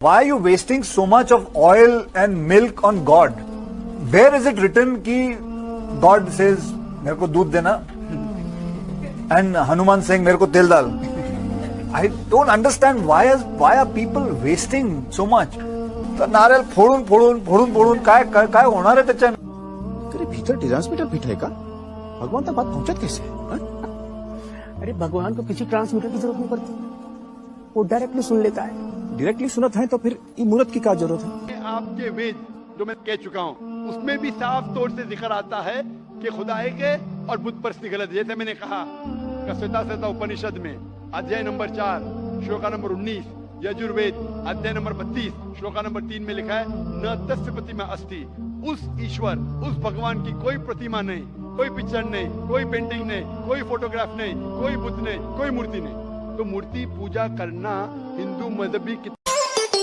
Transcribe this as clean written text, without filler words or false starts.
Why are you wasting so much of oil and milk on God? Where is it written कि God says मेरे को दूध देना and Hanuman saying मेरे को तेल डाल? I don't understand why are people wasting so much? तर नारळ फोडून काय होणार आहे त्याच्याने? तेरे भीतर ट्रांसमीटर फिट है का? भगवान तक बात पहुंचत कैसे? अरे भगवान को किसी ट्रांसमीटर की जरूरत नहीं पड़ती, वो डायरेक्टली सुन लेता है। डायरेक्टली सुनत है तो फिर ये मूर्त की क्या जरूरत है? आपके वेद जो मैं कह चुका हूँ उसमें भी साफ तौर से जिक्र आता है कि खुदा एक है और बुत परस्ती गलत। जैसे मैंने कहा श्वेता उपनिषद में अध्याय नंबर 4 श्लोका नंबर 19, यजुर्वेद अध्याय नंबर 32 श्लोका नंबर 3 में लिखा है न तस्य प्रतिमा अस्ति। उस ईश्वर, उस भगवान की कोई प्रतिमा नहीं, कोई पिक्चर नहीं, कोई पेंटिंग नहीं, कोई फोटोग्राफ नहीं, कोई बुत नहीं, कोई मूर्ति नहीं। तो मूर्ति पूजा करना हिंदू मजहबी